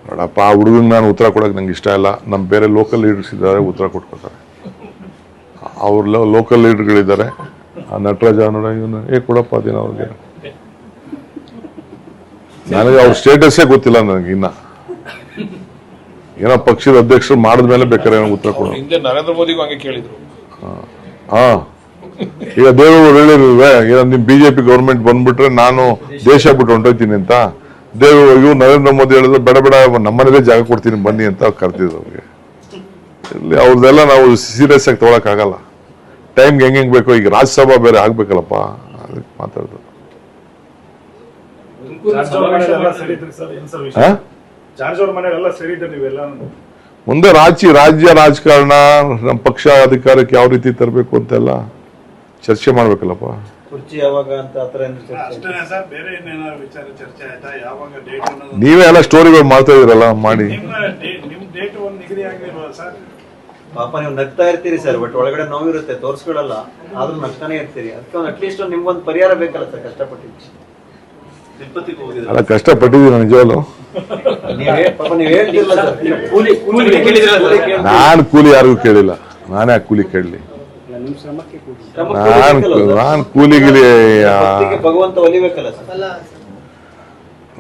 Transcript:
ನೋಡಪ್ಪ ಆ ಹುಡುಗಂಗೆ ನಾನು ಉತ್ತರ ಕೊಡೋಕೆ ನಂಗೆ ಇಷ್ಟ ಇಲ್ಲ. ನಮ್ಮ ಬೇರೆ ಲೋಕಲ್ ಲೀಡರ್ಸ್ ಇದ್ದಾರೆ, ಉತ್ತರ ಕೊಟ್ಕೊತಾರೆ. ಅವ್ರ ಲೋಕಲ್ ಲೀಡರ್ಗಳಿದ್ದಾರೆ. ಆ ನಟರಾಜ ನೋಡ ಇವನು ಕೊಡಪ್ಪ ಅದೇನೋ ಅವ್ರಿಗೆ. ನನಗೆ ಅವ್ರ ಸ್ಟೇಟಸ್ಸೇ ಗೊತ್ತಿಲ್ಲ ನನಗೆ ಇನ್ನ. ಏನೋ ಪಕ್ಷದ ಅಧ್ಯಕ್ಷರು ಮಾಡಿದ್ಮೇಲೆ ಬೇಕಾದ್ರೆ ಏನೋ ಉತ್ತರ ಕೊಡೋ. ನರೇಂದ್ರ ಮೋದಿಗೂ ಹಂಗೆ ಕೇಳಿದ್ರು. ಹಾ, ಈಗ ದೇವೇಗೌಡರು ಹೇಳಿಲ್ವೇ, ಏನೋ ನಿಮ್ ಬಿಜೆಪಿ ಗೌರ್ಮೆಂಟ್ ಬಂದ್ಬಿಟ್ರೆ ನಾನು ದೇಶ ಬಿಟ್ಟು ಹೊಂಟೋಯ್ತೀನಿ ಅಂತ. ಇವ್ರು ನರೇಂದ್ರ ಮೋದಿ ಹೇಳಿದ್ರು ಬೇಡ ಬೇಡ ನಮ್ಮನೇಲೇ ಜಾಗ ಕೊಡ್ತೀನಿ ಬನ್ನಿ ಅಂತ ಕರ್ತಿದ್ರು ಅವ್ರಿಗೆ. ಇಲ್ಲಿ ಅವ್ರದ್ದೆಲ್ಲ ನಾವು ಸೀರಿಯಸ್ ಆಗಿ ತಗೊಳಕ್ ಆಗಲ್ಲ. ಟೈಮ್ಗೆ ಹೆಂಗ್ ಬೇಕೋ. ಈಗ ರಾಜ್ಯಸಭಾ ಬೇರೆ ಆಗ್ಬೇಕಲ್ಲಪ್ಪ, ಅದಕ್ಕೆ ಮಾತಾಡ್ದು. ಮುಂದೆ ರಾಜ್ಯ ರಾಜಕಾರಣ ನಮ್ಮ ಪಕ್ಷ ಅಧಿಕಾರಕ್ಕೆ ಯಾವ ರೀತಿ ತರಬೇಕು ಅಂತೆಲ್ಲ ಚರ್ಚೆ ಮಾಡ್ಬೇಕಲ್ಲಪ್ಪ. ನೀವೇ ಎಲ್ಲ ಸ್ಟೋರಿಗಳು ಮಾಡ್ತಾ ಇದೀರಲ್ಲ, ಮಾಡಿ. ಪಾಪ ನೀವು ನಗ್ತಾ ಇರ್ತೀರಿ ಸರ್, ಬಟ್ ಒಳಗಡೆ ನೋವಿರುತ್ತೆ, ತೋರಿಸ್ಕೊಳ್ಳಲ್ಲ, ಆದ್ರೂ ನಗ್ತಾನೆ ಇರ್ತೀರಿ. ಅದಕ್ಕೆ ಅಟ್ಲೀಸ್ಟ್ ನಿಮ್ಗೊಂದು ಪರಿಹಾರ ಬೇಕಲ್ಲ ಸರ್. ಕಷ್ಟಪಟ್ಟಿದ್ದೀವಿ, ಅಲ್ಲ ಕಷ್ಟಪಟ್ಟಿದ್ದೀವಿ ನಿಜವಲ್ಲೂ. ನಾನು ಕೂಲಿ ಯಾರಿಗೂ ಕೇಳಿಲ್ಲ. ನಾನೇ ಆ ಕೂಲಿ ಕೇಳಲಿ? ನಾನು ಕೂಲಿಗಿಲಿ ಭಗವಂತ ಒಲಿಬೇಕಲ್ಲ ಸರ್.